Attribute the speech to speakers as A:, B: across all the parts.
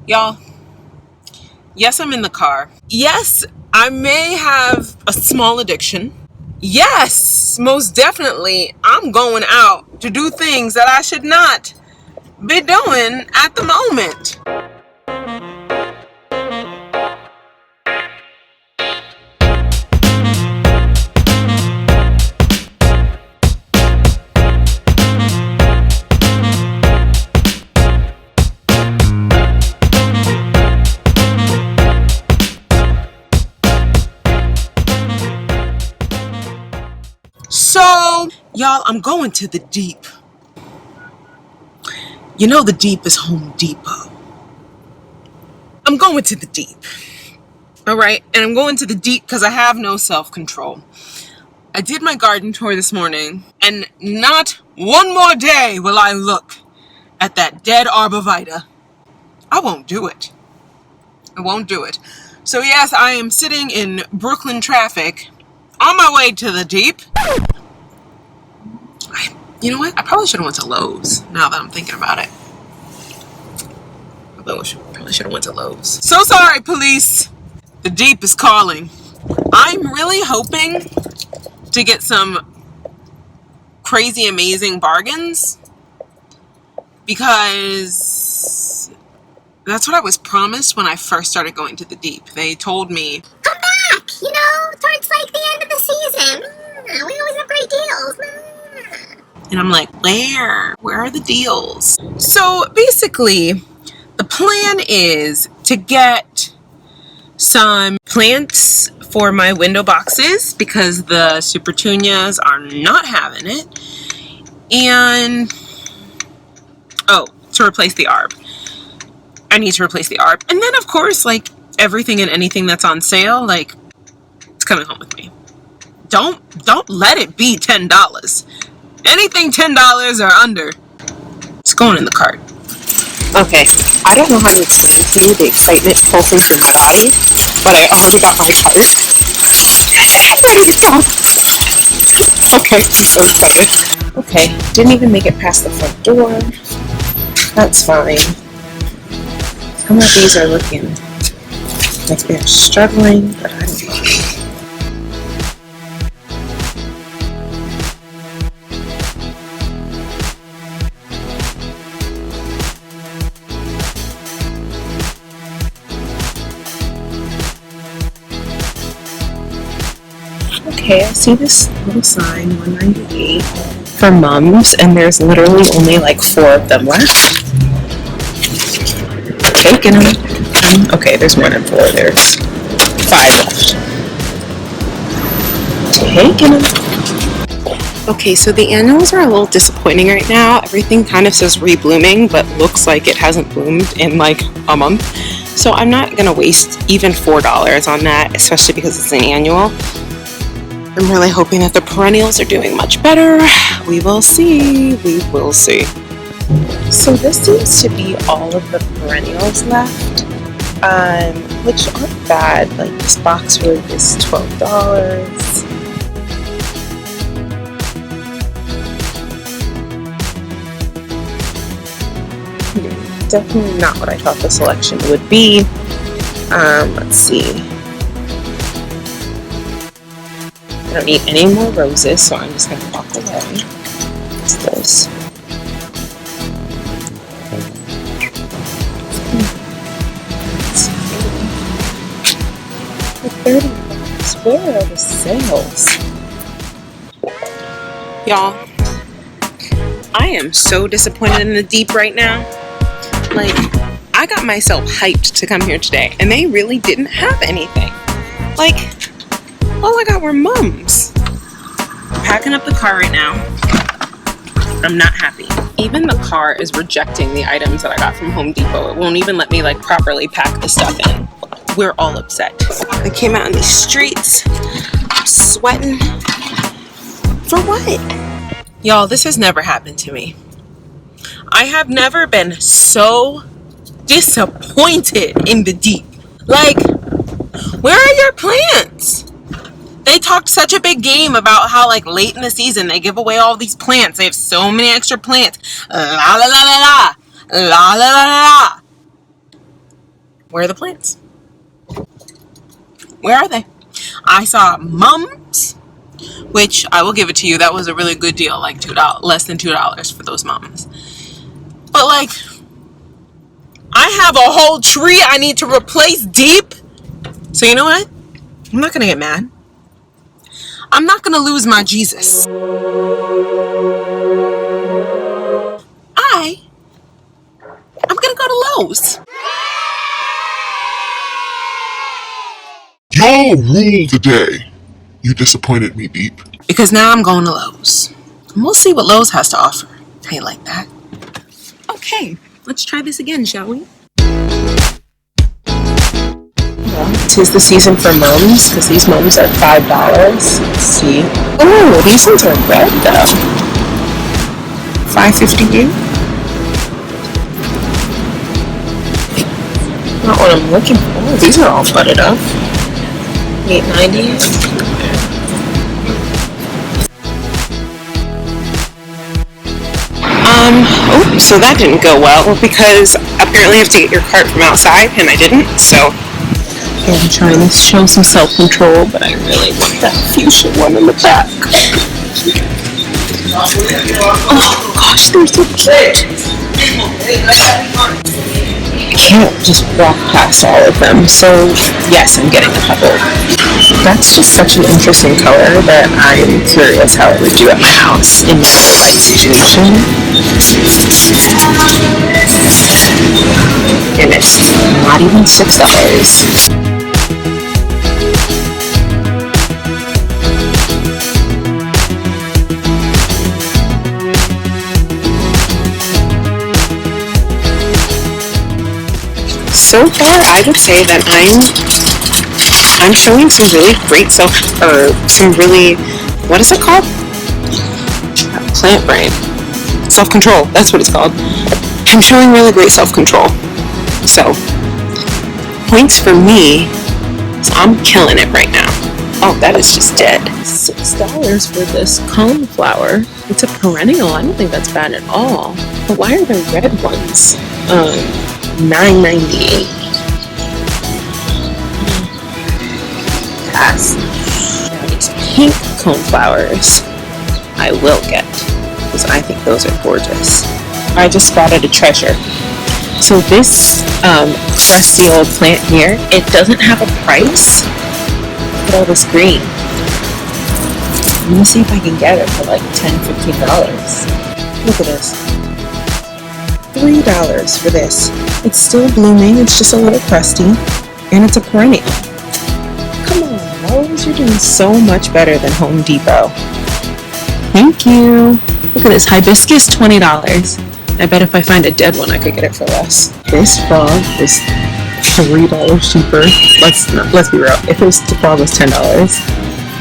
A: Y'all, yes, I'm in the car. Yes, I may have a small addiction. Yes, most definitely, I'm going out to do things that I should not be doing at the moment. So, y'all, I'm going to the Deep. You know the Deep is Home Depot. I'm going to the Deep. All right, and I'm going to the Deep because I have no self-control. I did my garden tour this morning, and not one more day will I look at that dead arborvitae. I won't do it. I won't do it. So yes, I am sitting in Brooklyn traffic on my way to the Deep. You know what? I probably should have went to Lowe's now that I'm thinking about it. I probably should have went to Lowe's. So sorry, police. The Deep is calling. I'm really hoping to get some crazy amazing bargains because that's what I was promised when I first started going to the Deep. They told me,
B: come back, towards like the end of the season. We always have great deals.
A: And I'm like, where are the deals? So basically the plan is to get some plants for my window boxes because the Supertunias are not having it, and to replace the arb. I need to replace the arb, and then of course, like everything and anything that's on sale, like it's coming home with me. Don't let it be $10. Anything $10 or under, it's going in the cart.
C: Okay, I don't know how to explain to you the excitement pulsing through my body, but I already got my cart. Ready to go. Okay, I'm so excited. Okay, didn't even make it past the front door. That's fine. Some of these are looking like they're struggling, but I don't know. Okay, I see this little sign, 198, for mums, and there's literally only like 4 of them left. Taking them. Okay, there's more than 4. There's 5 left. Taking them. Okay, so the annuals are a little disappointing right now. Everything kind of says reblooming, but looks like it hasn't bloomed in like a month. So I'm not going to waste even $4 on that, especially because it's an annual. I'm really hoping that the perennials are doing much better. We will see. We will see. So this seems to be all of the perennials left, which aren't bad. Like this boxwood is $12. Definitely not what I thought the selection would be. Let's see. I don't need any more roses, so I'm just going to walk away. What's this? $30. Where are the sales? Y'all, I am so disappointed in the Deep right now. Like, I got myself hyped to come here today, and they really didn't have anything. Like, all I got were mums. I'm packing up the car right now. I'm not happy. Even the car is rejecting the items that I got from Home Depot. It won't even let me like properly pack the stuff in. We're all upset. I came out in these streets, sweating. For what? Y'all, this has never happened to me. I have never been so disappointed in the Deep. Like, where are your plants? They talked such a big game about how like late in the season they give away all these plants. They have so many extra plants. La la la la la. La la la la la.
A: Where are the plants? Where are they? I saw mums, which I will give it to you. That was a really good deal, like $2, less than $2 for those mums. But like, I have a whole tree I need to replace deep. So you know what? I'm not gonna get mad. I'm not gonna lose my Jesus. I'm gonna go to Lowe's.
D: Y'all rule the day. You disappointed me deep.
A: Because now I'm going to Lowe's. And we'll see what Lowe's has to offer. I ain't like that. Okay, let's try this again, shall we? Well, 'tis the season for mums, because these mums are $5. Let's see. Oh, these ones are red though. $5.58. Not what I'm looking for. These are all butted up. $8.90. Oh, so that didn't go well because apparently I have to get your cart from outside and I didn't, so I'm trying to show some self-control, but I really want that fuchsia one in the back. Oh gosh, they're so cute. I can't just walk past all of them, so yes, I'm getting a couple. That's just such an interesting color that I'm curious how it would do at my house in my life situation. And it's not even $6. So far, I would say that I'm showing some really great what is it called? Plant brain. Self-control, that's what it's called. I'm showing really great self-control. So, points for me, so I'm killing it right now. Oh, that is just dead. $6 for this coneflower. It's a perennial, I don't think that's bad at all. But why are there red ones? $9.98. Pass. Now these pink coneflowers I will get because I think those are gorgeous. I just spotted a treasure. So this crusty old plant here, it doesn't have a price. Look at all this green. I'm gonna see if I can get it for like $10-15. Look at this. $3 for this. It's still blooming, it's just a little crusty, and it's a perennial. Come on, Lowe's, you're doing so much better than Home Depot. Thank you. Look at this hibiscus, $20. I bet if I find a dead one, I could get it for less. This frog is $3 cheaper. Let's be real. If the frog was $10,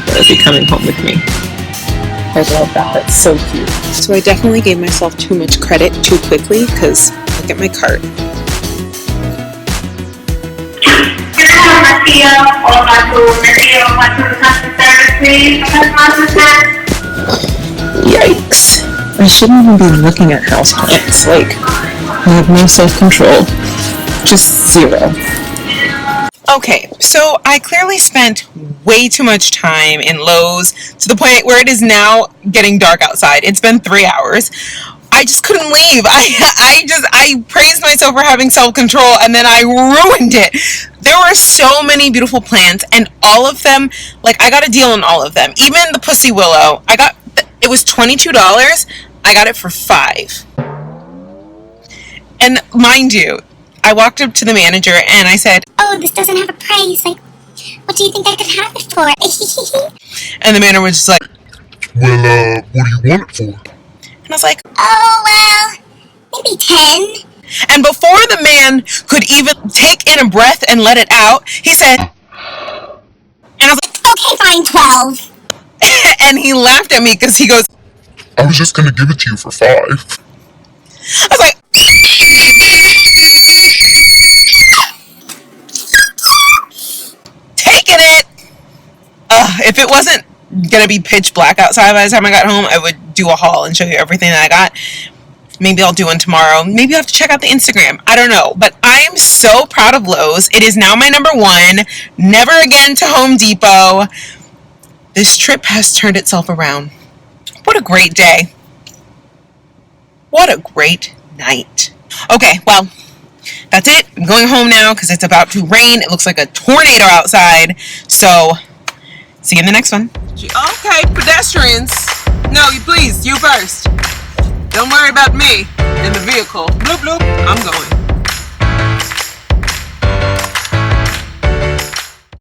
A: it would be coming home with me. I love that. That's so cute. So I definitely gave myself too much credit too quickly because look at my cart. Yikes. I shouldn't even be looking at houseplants. Like, I have no self-control. Just zero. Okay, so I clearly spent way too much time in Lowe's to the point where it is now getting dark outside. It's been 3 hours. I just couldn't leave. I praised myself for having self-control and then I ruined it. There were so many beautiful plants and all of them, like I got a deal on all of them. Even the pussy willow, it was $22. I got it for $5. And mind you, I walked up to the manager and I said,
B: "Oh, this doesn't have a price. Like, what do you think I could have it for?"
A: And the manager was just like,
D: Well, what do you want it for?
A: and I was like,
B: "Oh, well, maybe 10.
A: and before the man could even take in a breath and let it out, he said, and I was like,
B: Okay, fine, 12.
A: and he laughed at me because he goes,
D: I was just gonna give it to you for $5.
A: I was like, taking it. If it wasn't gonna be pitch black outside by the time I got home, I would do a haul and show you everything that I got.
C: Maybe I'll do one tomorrow. Maybe I'll have to check out the Instagram. I don't know. But I am so proud of Lowe's. It is now my number one. Never again to Home Depot. This trip has turned itself around. What a great day. What a great night. Okay, well, that's it. I'm going home now because it's about to rain. It looks like a tornado outside. So, see you in the next one.
A: Okay, pedestrians. No, you please, you first. Don't worry about me in the vehicle. Bloop, bloop. I'm going.